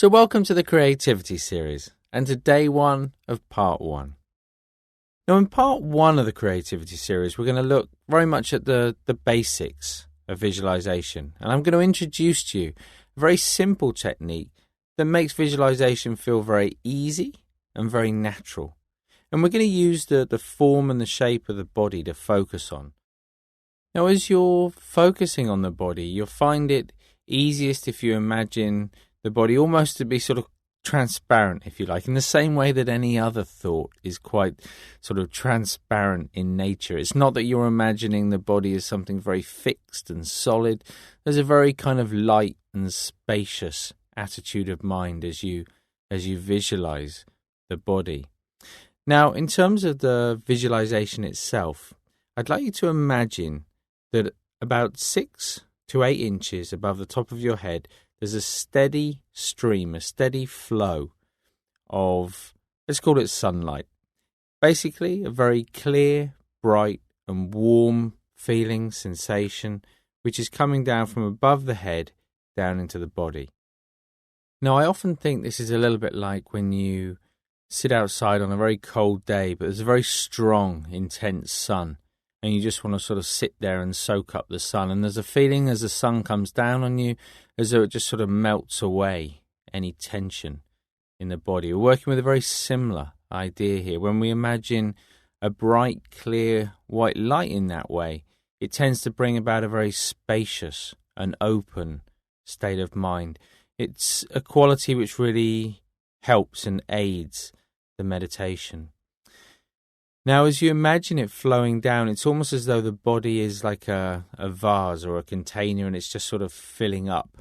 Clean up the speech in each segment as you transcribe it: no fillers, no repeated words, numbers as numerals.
So welcome to the Creativity Series and to day one of part one. Now in part one of the Creativity Series, we're going to look very much at the basics of visualization. And I'm going to introduce to you a very simple technique that makes visualization feel very easy and very natural. And we're going to use the form and the shape of the body to focus on. Now as you're focusing on the body, you'll find it easiest if you imagine the body almost to be sort of transparent, if you like, in the same way that any other thought is quite sort of transparent in nature. It's not that you're imagining the body as something very fixed and solid. There's a very kind of light and spacious attitude of mind as you visualize the body. Now, in terms of the visualization itself, I'd like you to imagine that about 6 to 8 inches above the top of your head, there's a steady stream, a steady flow of, let's call it sunlight. Basically, a very clear, bright and warm feeling, sensation, which is coming down from above the head down into the body. Now, I often think this is a little bit like when you sit outside on a very cold day, but there's a very strong, intense sun, and you just want to sort of sit there and soak up the sun. And there's a feeling as the sun comes down on you, as though it just sort of melts away any tension in the body. We're working with a very similar idea here. When we imagine a bright, clear, white light in that way, it tends to bring about a very spacious and open state of mind. It's a quality which really helps and aids the meditation. Now, as you imagine it flowing down, it's almost as though the body is like a vase or a container, and it's just sort of filling up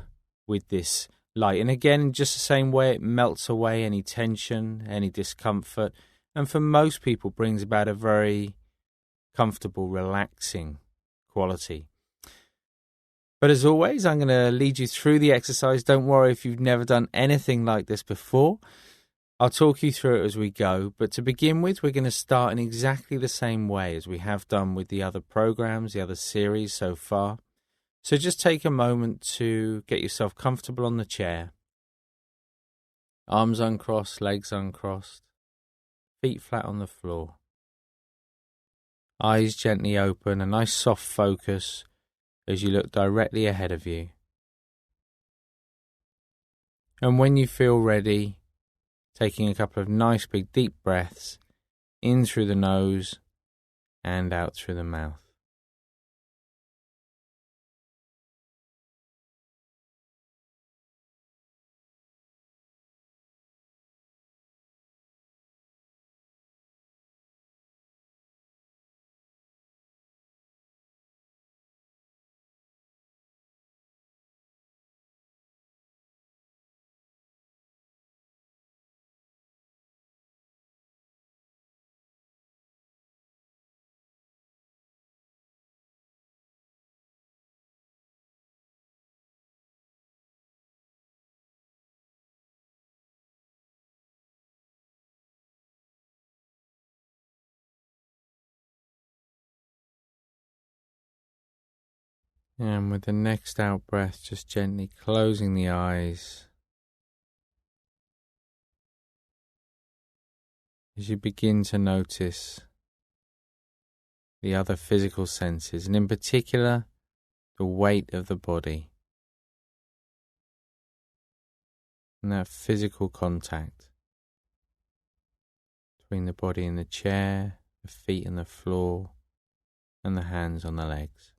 with this light. And again, in just the same way, it melts away any tension, any discomfort, and for most people brings about a very comfortable, relaxing quality. But as always, I'm going to lead you through the exercise. Don't worry if you've never done anything like this before. I'll talk you through it as we go, but to begin with, we're going to start in exactly the same way as we have done with the other programs, the other series so far. So just take a moment to get yourself comfortable on the chair. Arms uncrossed, legs uncrossed, feet flat on the floor. Eyes gently open, a nice soft focus as you look directly ahead of you. And when you feel ready, taking a couple of nice big deep breaths in through the nose and out through the mouth. And with the next out breath, just gently closing the eyes as you begin to notice the other physical senses, and in particular, the weight of the body and that physical contact between the body and the chair, the feet and the floor, and the hands on the legs.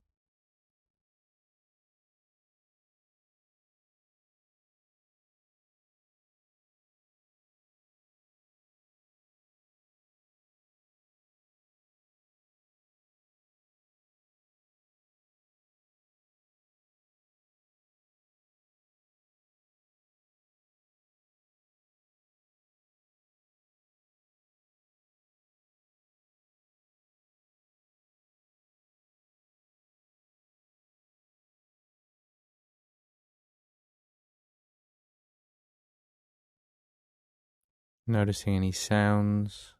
Noticing any sounds,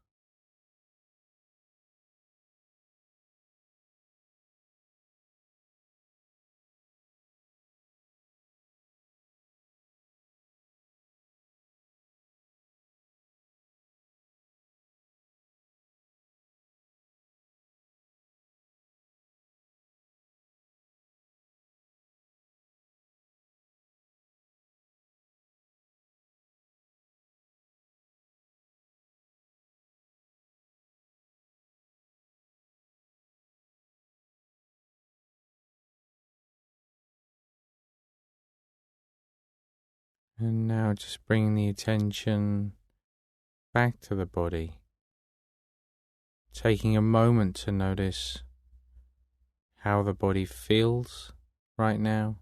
And now just bringing the attention back to the body, taking a moment to notice how the body feels right now.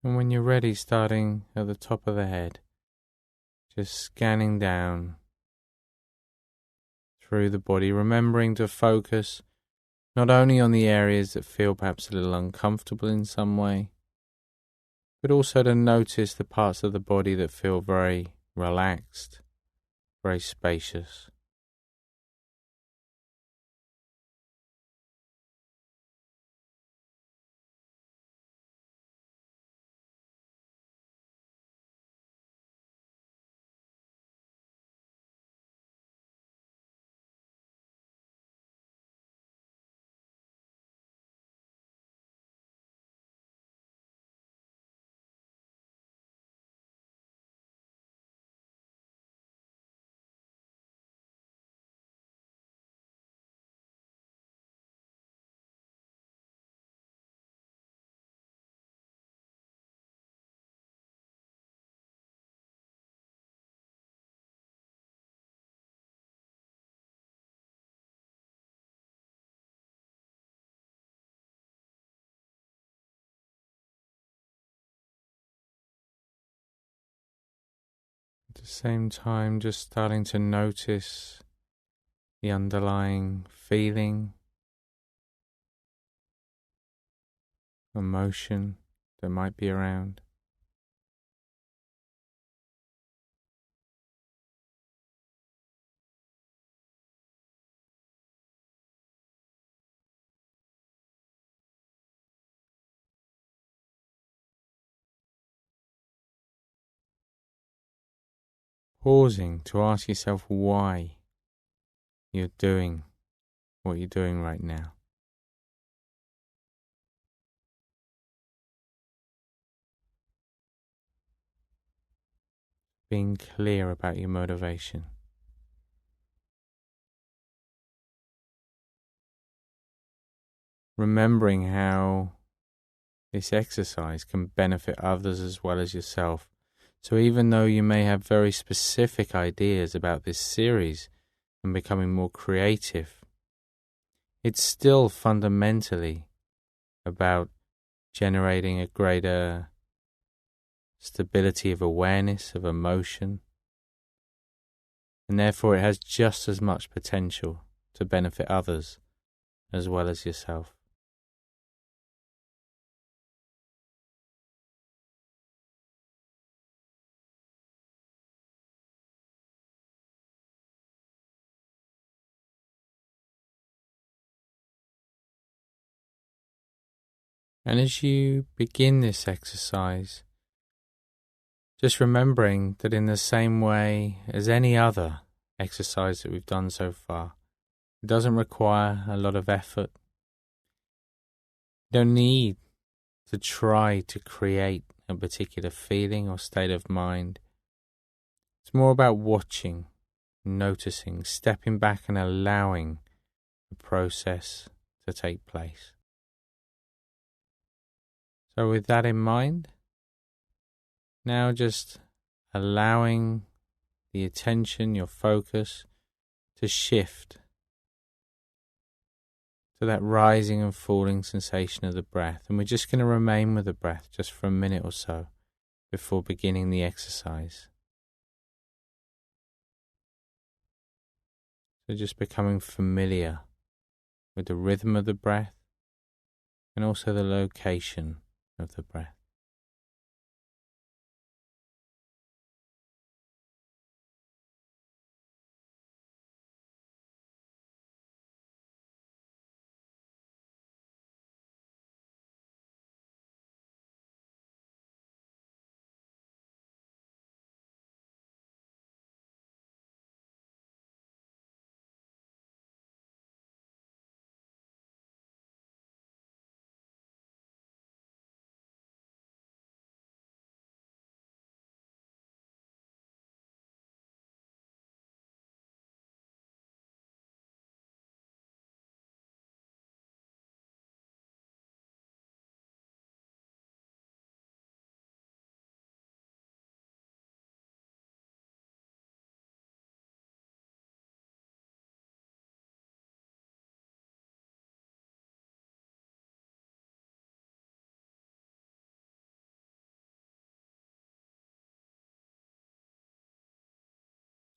And when you're ready, starting at the top of the head, just scanning down through the body, remembering to focus not only on the areas that feel perhaps a little uncomfortable in some way, but also to notice the parts of the body that feel very relaxed, very spacious. At the same time, just starting to notice the underlying feeling, emotion that might be around. Pausing to ask yourself why you're doing what you're doing right now. Being clear about your motivation. Remembering how this exercise can benefit others as well as yourself. So even though you may have very specific ideas about this series and becoming more creative, it's still fundamentally about generating a greater stability of awareness, of emotion, and therefore it has just as much potential to benefit others as well as yourself. And as you begin this exercise, just remembering that in the same way as any other exercise that we've done so far, it doesn't require a lot of effort. You don't need to try to create a particular feeling or state of mind. It's more about watching, noticing, stepping back and allowing the process to take place. So with that in mind, now just allowing the attention, your focus, to shift to that rising and falling sensation of the breath. And we're just going to remain with the breath just for a minute or so before beginning the exercise. So just becoming familiar with the rhythm of the breath and also the location of the breath.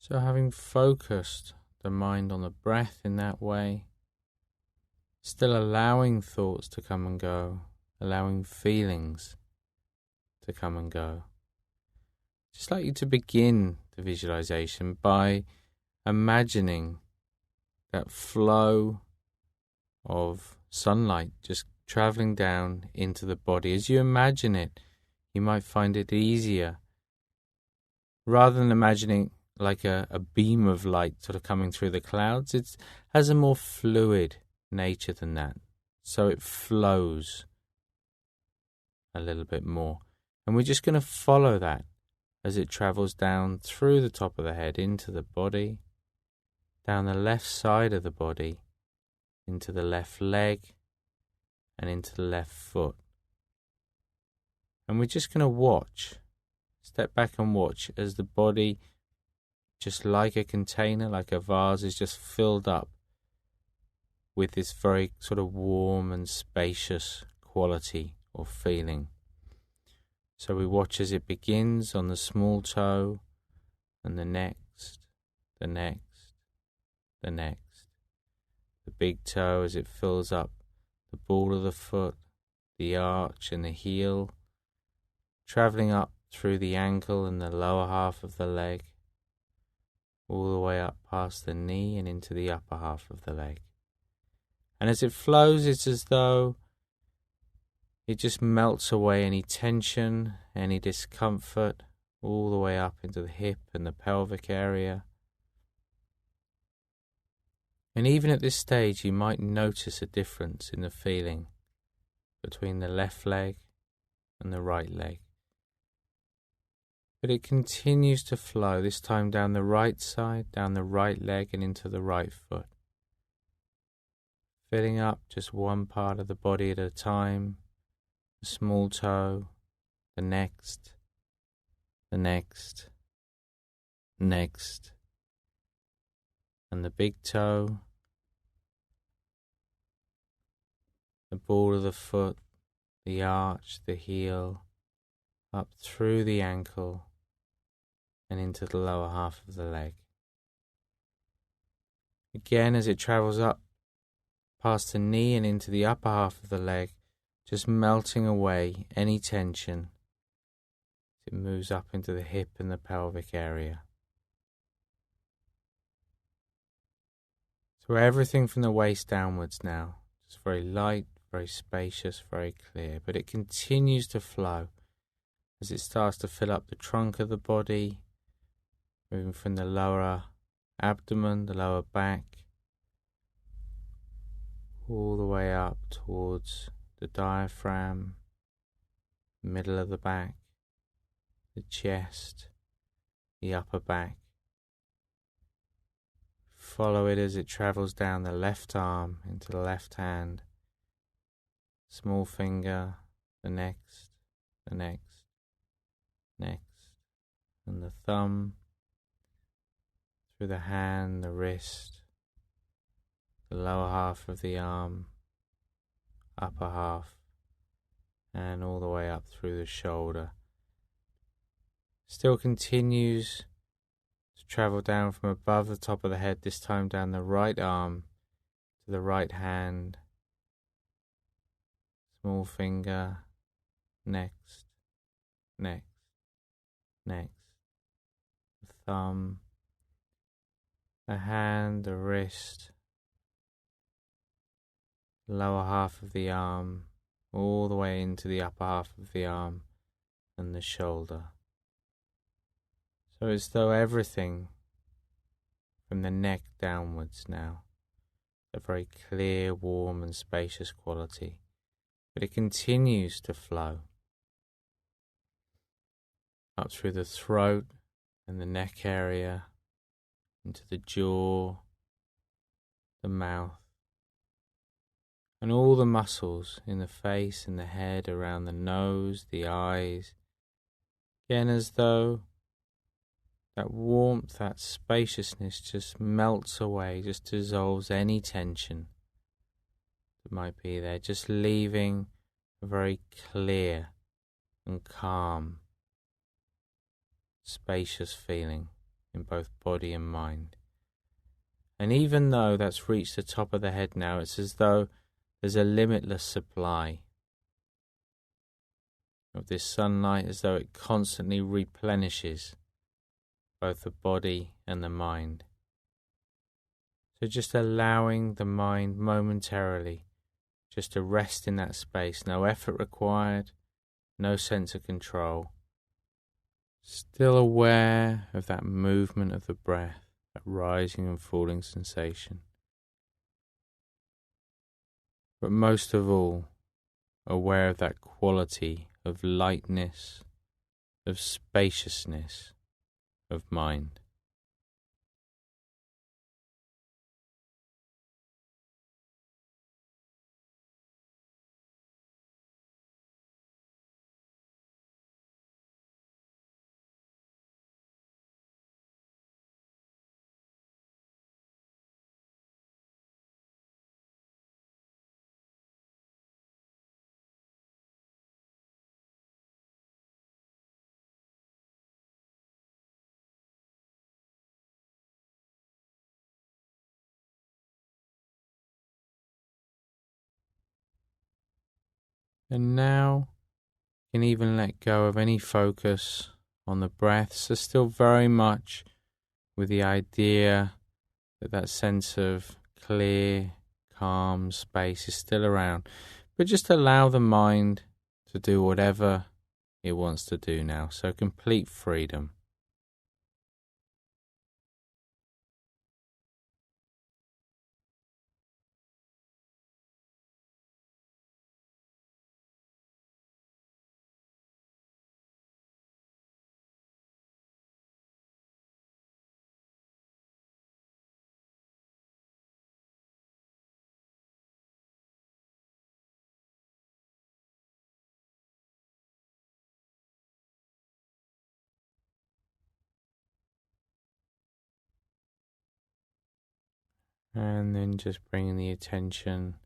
So having focused the mind on the breath in that way, still allowing thoughts to come and go, allowing feelings to come and go. Just like you to begin the visualization by imagining that flow of sunlight just traveling down into the body. As you imagine it, you might find it easier, rather than imagining like a beam of light sort of coming through the clouds. It has a more fluid nature than that, so it flows a little bit more. And we're just going to follow that as it travels down through the top of the head into the body, down the left side of the body, into the left leg, and into the left foot. And we're just going to watch, step back and watch as the body, just like a container, like a vase, is just filled up with this very sort of warm and spacious quality or feeling. So we watch as it begins on the small toe, and the next, the next, the next. The big toe as it fills up the ball of the foot, the arch and the heel, travelling up through the ankle and the lower half of the leg, all the way up past the knee and into the upper half of the leg. And as it flows, it's as though it just melts away any tension, any discomfort, all the way up into the hip and the pelvic area. And even at this stage, you might notice a difference in the feeling between the left leg and the right leg. But it continues to flow, this time down the right side, down the right leg and into the right foot. Filling up just one part of the body at a time, the small toe, the next, the next, next, and the big toe, the ball of the foot, the arch, the heel, up through the ankle and into the lower half of the leg. Again, as it travels up past the knee and into the upper half of the leg, just melting away any tension. It moves up into the hip and the pelvic area. So everything from the waist downwards now, just very light, very spacious, very clear, but it continues to flow as it starts to fill up the trunk of the body, moving from the lower abdomen, the lower back, all the way up towards the diaphragm, middle of the back, the chest, the upper back. Follow it as it travels down the left arm into the left hand, small finger, the next, the next, next, and the thumb, through the hand, the wrist, the lower half of the arm, upper half, and all the way up through the shoulder. Still continues to travel down from above the top of the head, this time down the right arm to the right hand, small finger, next, next, next, the thumb, the hand, the wrist, lower half of the arm, all the way into the upper half of the arm and the shoulder. So as though everything from the neck downwards now, a very clear, warm and spacious quality, but it continues to flow up through the throat and the neck area, into the jaw, the mouth, and all the muscles in the face and the head, around the nose, the eyes, again as though that warmth, that spaciousness just melts away, just dissolves any tension that might be there, just leaving a very clear and calm, spacious feeling in both body and mind. And even though that's reached the top of the head now, it's as though there's a limitless supply of this sunlight, as though it constantly replenishes both the body and the mind. So just allowing the mind momentarily just to rest in that space, no effort required, no sense of control. Still aware of that movement of the breath, that rising and falling sensation. But most of all, aware of that quality of lightness, of spaciousness, of mind. And now you can even let go of any focus on the breath, so still very much with the idea that that sense of clear, calm space is still around. But just allow the mind to do whatever it wants to do now, so complete freedom. And then just bringing the attention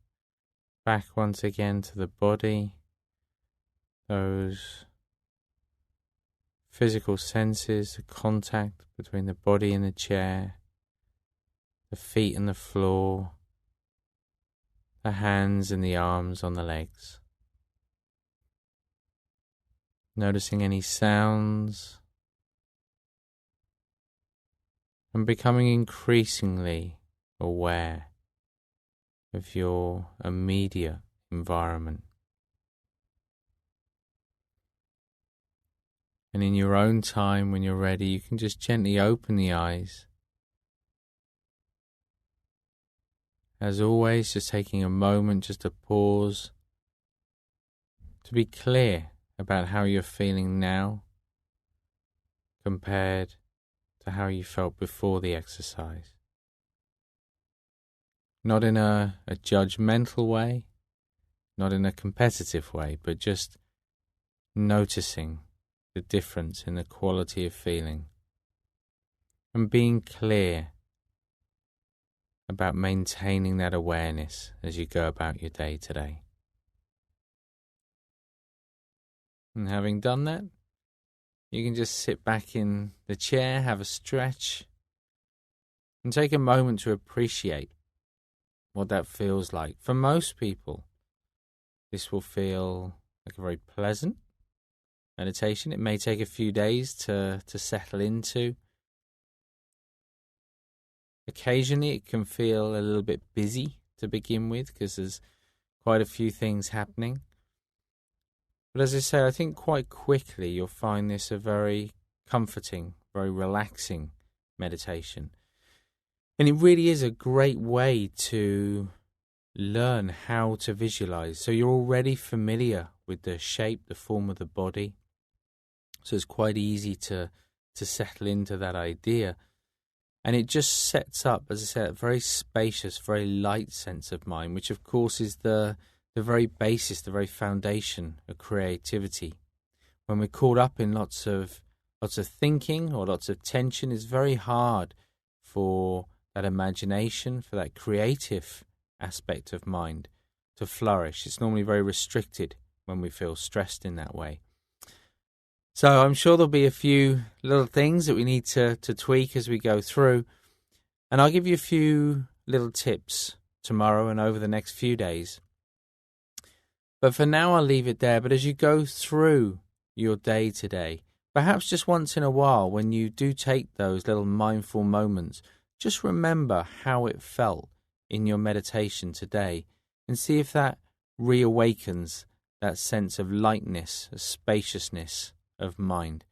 back once again to the body, those physical senses, the contact between the body and the chair, the feet and the floor, the hands and the arms on the legs. Noticing any sounds and becoming increasingly aware of your immediate environment. And in your own time, when you're ready, you can just gently open the eyes. As always, just taking a moment just to pause, to be clear about how you're feeling now compared to how you felt before the exercise. Not in a judgmental way, not in a competitive way, but just noticing the difference in the quality of feeling and being clear about maintaining that awareness as you go about your day today. And having done that, you can just sit back in the chair, have a stretch, and take a moment to appreciate what that feels like. For most people, this will feel like a very pleasant meditation. It may take a few days to settle into. Occasionally it can feel a little bit busy to begin with because there's quite a few things happening. But as I say, I think quite quickly you'll find this a very comforting, very relaxing meditation. And it really is a great way to learn how to visualize. So you're already familiar with the shape, the form of the body. So it's quite easy to settle into that idea. And it just sets up, as I said, a very spacious, very light sense of mind, which of course is the very basis, the very foundation of creativity. When we're caught up in lots of thinking or lots of tension, it's very hard for that imagination, for that creative aspect of mind to flourish. It's normally very restricted when we feel stressed in that way. So I'm sure there'll be a few little things that we need to tweak as we go through. And I'll give you a few little tips tomorrow and over the next few days. But for now, I'll leave it there. But as you go through your day today, perhaps just once in a while, when you do take those little mindful moments, just remember how it felt in your meditation today and see if that reawakens that sense of lightness, a spaciousness of mind.